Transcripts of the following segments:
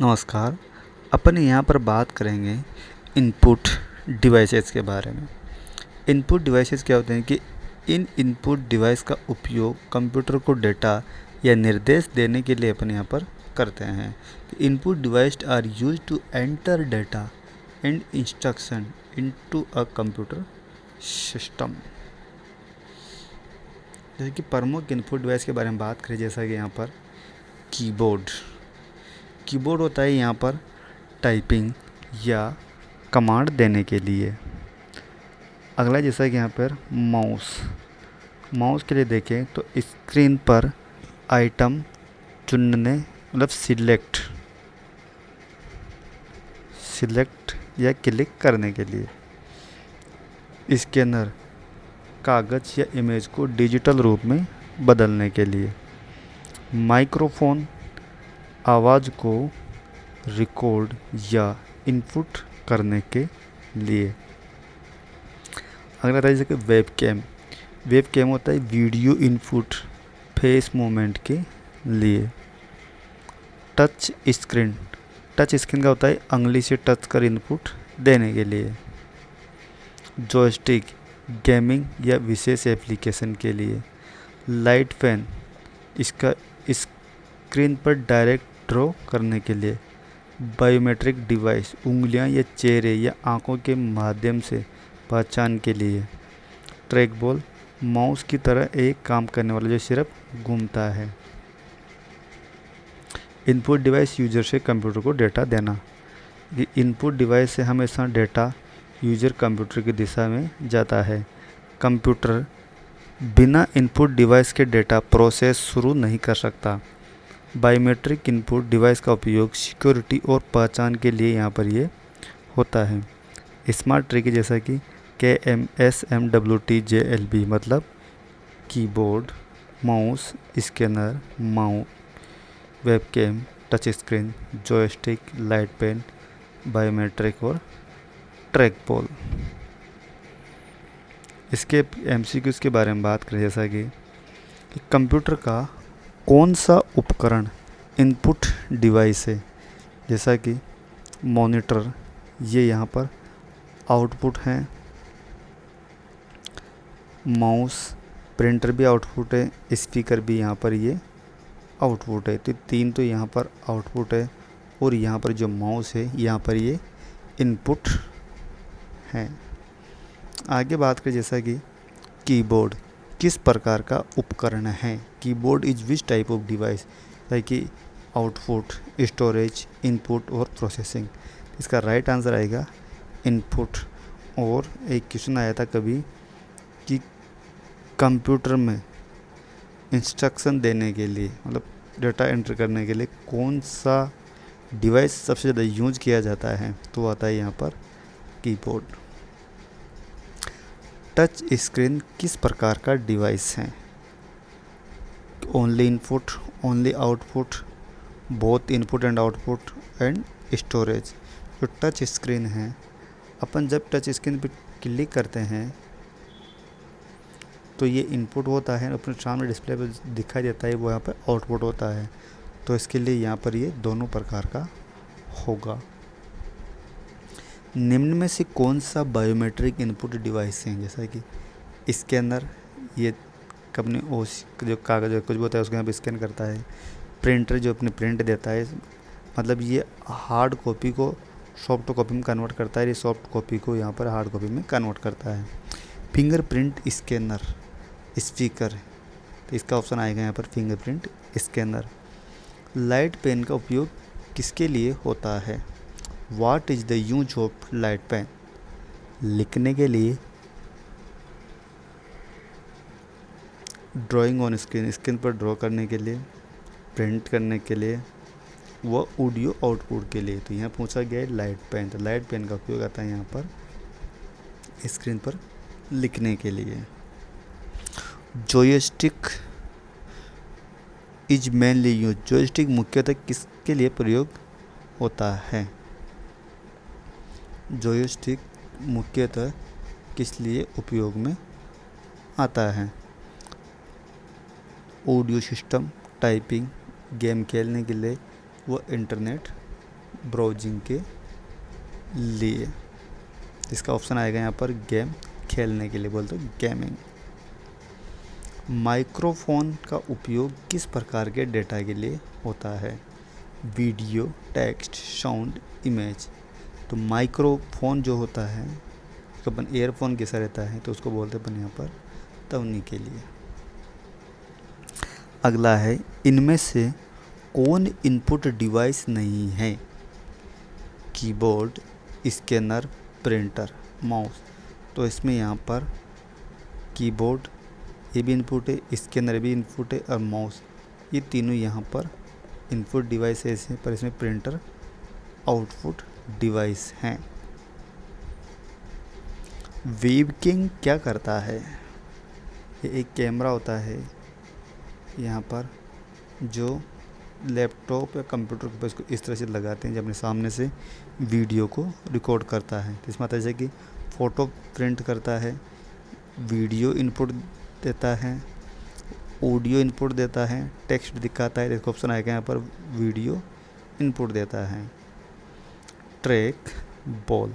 नमस्कार। अपन यहाँ पर बात करेंगे इनपुट डिवाइसेस के बारे में। इनपुट डिवाइसेस क्या होते हैं कि इन इनपुट डिवाइस का उपयोग कंप्यूटर को डेटा या निर्देश देने के लिए अपन यहाँ पर करते हैं। Input device are use to enter data and instruction into a computer system. जैसे कि प्रमुख इनपुट डिवाइस के बारे में बात करें, जैसा कि यहाँ पर कीबोर्ड कीबोर्ड होता है यहाँ पर टाइपिंग या कमांड देने के लिए। अगला जैसा कि यहाँ पर माउस के लिए देखें तो स्क्रीन पर आइटम चुनने मतलब सिलेक्ट या क्लिक करने के लिए। स्कैनर कागज़ या इमेज को डिजिटल रूप में बदलने के लिए। माइक्रोफोन आवाज़ को रिकॉर्ड या इनपुट करने के लिए। अगला रहा जैसे वेबकैम होता है वीडियो इनपुट फेस मूवमेंट के लिए। टच स्क्रीन का होता है अंगली से टच कर इनपुट देने के लिए। जॉयस्टिक गेमिंग या विशेष एप्लीकेशन के लिए। लाइट पेन इसका स्क्रीन पर डायरेक्ट ड्रॉ करने के लिए। बायोमेट्रिक डिवाइस उंगलियां या चेहरे या आंखों के माध्यम से पहचान के लिए। ट्रैक बॉल माउस की तरह एक काम करने वाला जो सिर्फ घूमता है। इनपुट डिवाइस यूजर से कंप्यूटर को डेटा देना। इनपुट डिवाइस से हमेशा डेटा यूजर कंप्यूटर की दिशा में जाता है। कंप्यूटर बिना इनपुट डिवाइस के डेटा प्रोसेस शुरू नहीं कर सकता। बायोमेट्रिक इनपुट डिवाइस का उपयोग सिक्योरिटी और पहचान के लिए यहाँ पर ये होता है। स्मार्ट ट्रिक जैसा कि KMSMWTJLB मतलब keyboard, mouse, scanner, webcam, touch screen, joystick, light pen, biometric और ट्रैक बॉल। इसके MCQs के बारे में बात करें, जैसा कि कंप्यूटर का कौन सा उपकरण इनपुट डिवाइस है। जैसा कि मॉनिटर ये यहाँ पर आउटपुट है। माउस प्रिंटर भी आउटपुट है। स्पीकर भी यहाँ पर ये आउटपुट है। तो तीन तो यहाँ पर आउटपुट है और यहाँ पर जो माउस है यहाँ पर ये इनपुट है। आगे बात करें, जैसा कि कीबोर्ड किस प्रकार का उपकरण है। Keyboard is which type of device like कि आउटपुट, स्टोरेज, इनपुट और प्रोसेसिंग। इसका राइट आंसर आएगा इनपुट। और एक क्वेश्चन आया था कभी कि कंप्यूटर में इंस्ट्रक्शन देने के लिए मतलब डेटा एंटर करने के लिए कौन सा डिवाइस सबसे ज़्यादा यूज किया जाता है, तो आता है यहाँ पर कीबोर्ड। टच स्क्रीन किस प्रकार का डिवाइस है। Only input, only output, both input and output and storage. जो टच स्क्रीन है, अपन जब टच स्क्रीन पर क्लिक करते हैं तो ये इनपुट होता है, अपने सामने डिस्प्ले पर दिखाई देता है, वो यहाँ पर आउटपुट होता है। तो इसके लिए यहाँ पर ये दोनों प्रकार का होगा। निम्न में से कौन सा बायोमेट्रिक इनपुट डिवाइस है। जैसा कि स्कैनर ये अपने जो कागज़ कुछ भी होता है उसको यहाँ पर स्कैन करता है। प्रिंटर जो अपने प्रिंट देता है, मतलब ये हार्ड कॉपी को सॉफ्ट कॉपी में कन्वर्ट करता है, ये सॉफ्ट कॉपी को यहाँ पर हार्ड कॉपी में कन्वर्ट करता है। फिंगरप्रिंट स्कैनर स्पीकर, तो इसका ऑप्शन आएगा यहाँ पर फिंगरप्रिंट स्कैनर। लाइट पेन का उपयोग किसके लिए होता है। What is the use of light pen. लिखने के लिए, ड्राइंग ऑन स्क्रीन पर ड्रॉ करने के लिए, प्रिंट करने के लिए, व ऑडियो आउटपुट के लिए। तो यहाँ पूछा गया है लाइट पेन। तो लाइट पेन का उपयोग आता है यहाँ पर स्क्रीन पर लिखने के लिए। Joystick is mainly use. Joystick मुख्यतः किसके लिए प्रयोग होता है। जॉयस्टिक मुख्यतः किस लिए उपयोग में आता है। ऑडियो सिस्टम, टाइपिंग, गेम खेलने के लिए, वो इंटरनेट ब्राउजिंग के लिए। इसका ऑप्शन आएगा यहाँ पर गेम खेलने के लिए, बोलते गेमिंग। माइक्रोफोन का उपयोग किस प्रकार के डेटा के लिए होता है? Video, text, sound, image. तो माइक्रोफोन जो होता है उसको अपन ईयरफोन कैसा रहता है तो उसको बोलते अपन यहाँ पर ध्वनि के लिए। अगला है, इनमें से कौन इनपुट डिवाइस नहीं है? Keyboard, scanner, printer, mouse. तो इसमें यहाँ पर कीबोर्ड ये भी इनपुट है, स्कैनर भी इनपुट है और माउस, ये तीनों यहाँ पर इनपुट डिवाइसेस हैं, पर इसमें प्रिंटर आउटपुट डिवाइस हैं। वेबकैम क्या करता है? ये एक कैमरा होता है यहाँ पर जो लैपटॉप या कंप्यूटर के पास इस तरह से लगाते हैं जब अपने सामने से वीडियो को रिकॉर्ड करता है। तो इसमें आता है जैसे कि फ़ोटो प्रिंट करता है, वीडियो इनपुट देता है, ऑडियो इनपुट देता है, टेक्स्ट दिखाता है। इसका ऑप्शन आएगा यहाँ पर वीडियो इनपुट देता है। Track ball.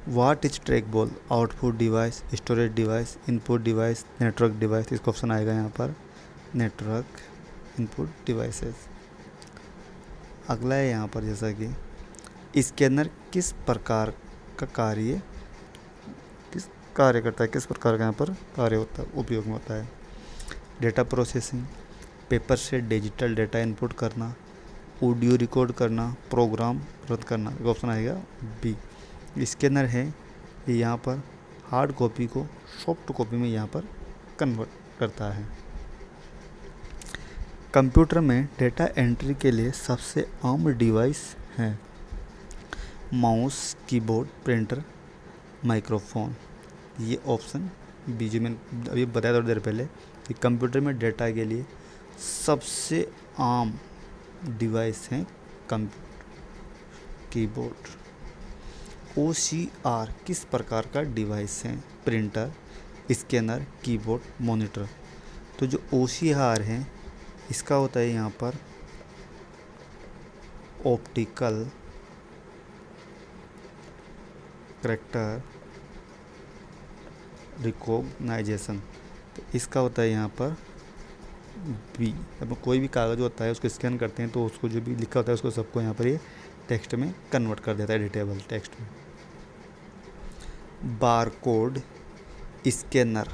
What is track ball? Output device, storage device, input device, network device. इसका ऑप्शन आएगा यहाँ पर नेटवर्क इनपुट डिवाइसेस। अगला है यहाँ पर जैसा कि स्कैनर किस प्रकार का कार्य करता है, किस प्रकार का यहाँ पर कार्य होता है, उपयोग में होता है? डेटा प्रोसेसिंग, पेपर से डिजिटल डेटा इनपुट करना, ऑडियो रिकॉर्ड करना, प्रोग्राम रद्द करना। ऑप्शन आएगा बी। स्कैनर है ये यहाँ पर हार्ड कॉपी को सॉफ्ट कॉपी में यहाँ पर कन्वर्ट करता है। कंप्यूटर में डेटा एंट्री के लिए सबसे आम डिवाइस है माउस, कीबोर्ड, प्रिंटर, माइक्रोफोन। ये ऑप्शन बी जो मैंने अभी बताया थोड़ी देर पहले कि कंप्यूटर में डेटा के लिए सबसे आम डिवाइस है कीबोर्ड। OCR किस प्रकार का डिवाइस है? Printer, scanner, keyboard, monitor. तो जो OCR है इसका होता है यहाँ पर ऑप्टिकल कैरेक्टर रिकॉग्नाइजेशन। तो इसका होता है यहाँ पर बी। अब कोई भी कागज़ होता है उसको स्कैन करते हैं तो उसको जो भी लिखा होता है उसको सबको यहाँ पर ये टेक्स्ट में कन्वर्ट कर देता है, एडिटेबल टेक्स्ट में। बारकोड स्कैनर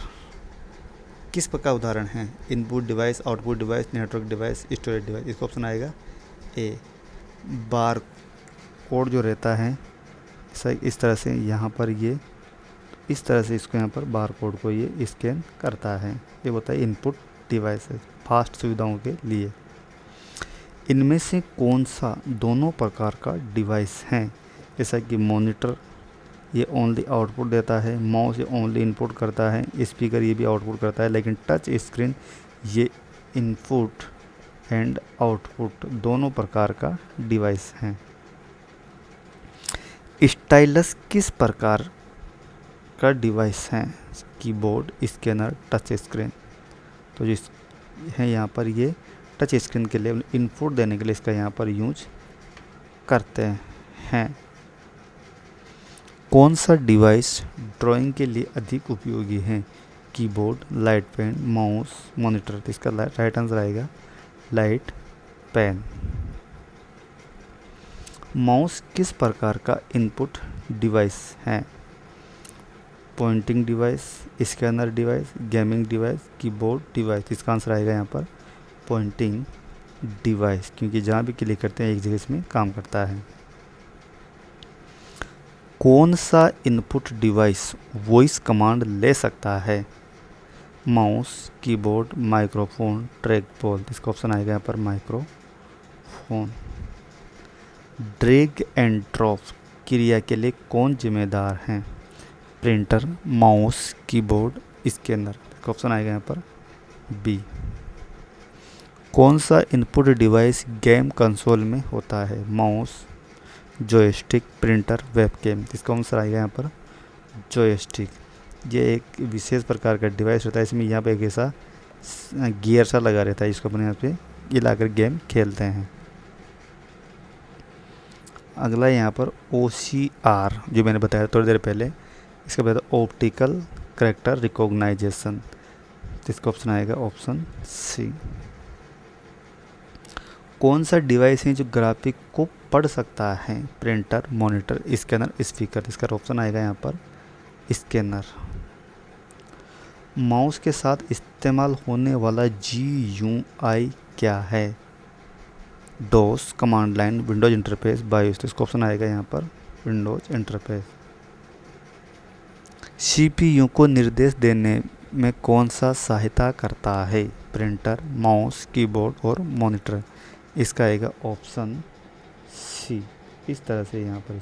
किस प्रकार उदाहरण है? Input device, output device, network device, storage device. इसका ऑप्शन आएगा ए। बार कोड जो रहता है इस तरह से यहाँ पर ये इस तरह से इसको यहाँ पर बार कोड को ये स्कैन करता है। ये होता है इनपुट डिवाइसेस फास्ट सुविधाओं के लिए। इनमें से कौन सा दोनों प्रकार का डिवाइस है? जैसा कि मॉनिटर ये ओनली आउटपुट देता है, माउस ये ओनली इनपुट करता है, स्पीकर ये भी आउटपुट करता है, लेकिन टच स्क्रीन ये इनपुट एंड आउटपुट दोनों प्रकार का डिवाइस है। स्टाइलस किस प्रकार का डिवाइस है? Keyboard, scanner, touch screen. तो जिस है यहाँ पर ये टच स्क्रीन के लिए इनपुट देने के लिए इसका यहाँ पर यूज करते हैं। कौन सा डिवाइस ड्राइंग के लिए अधिक उपयोगी है? Keyboard, light pen, mouse, monitor. तो इसका राइट आंसर आएगा लाइट पेन। माउस किस प्रकार का इनपुट डिवाइस है? Pointing device, scanner device, gaming device, keyboard device. इसका आंसर आएगा यहाँ पर पॉइंटिंग डिवाइस, क्योंकि जहाँ भी क्लिक करते हैं एक जगह इसमें काम करता है। कौन सा इनपुट डिवाइस वॉइस कमांड ले सकता है? Mouse, keyboard, microphone, track ball. इसका ऑप्शन आएगा यहाँ पर माइक्रोफोन। ड्रैग एंड ड्रॉप क्रिया के लिए कौन जिम्मेदार है? Printer, mouse, keyboard, scanner. इसका ऑप्शन आएगा यहाँ पर बी। कौन सा इनपुट डिवाइस गेम कंसोल में होता है? Mouse, joystick, printer, webcam. इसका आंसर आएगा यहाँ पर जॉयस्टिक। ये एक विशेष प्रकार का डिवाइस होता है, इसमें यहाँ पे एक ऐसा गियर सा लगा रहता है, इसको अपने यहाँ पे ये लाकर गेम खेलते हैं। अगला यहाँ पर OCR जो मैंने बताया थोड़ी देर पहले, इसका बताया ऑप्टिकल कैरेक्टर रिकॉग्नाइजेशन, तो इसका ऑप्शन आएगा ऑप्शन सी। कौन सा डिवाइस है जो ग्राफिक को पढ़ सकता है? प्रिंटर, मॉनिटर, स्कैनर, स्पीकर, इसका ऑप्शन आएगा यहाँ पर स्कैनर। माउस के साथ इस्तेमाल होने वाला GUI क्या है? DOS, command line, windows interface, BIOS, तो इसका ऑप्शन आएगा यहाँ पर विंडोज इंटरफेस। CPU को निर्देश देने में कौन सा सहायता करता है? प्रिंटर, माउस, कीबोर्ड और मॉनिटर, इसका आएगा ऑप्शन सी। इस तरह से यहाँ पर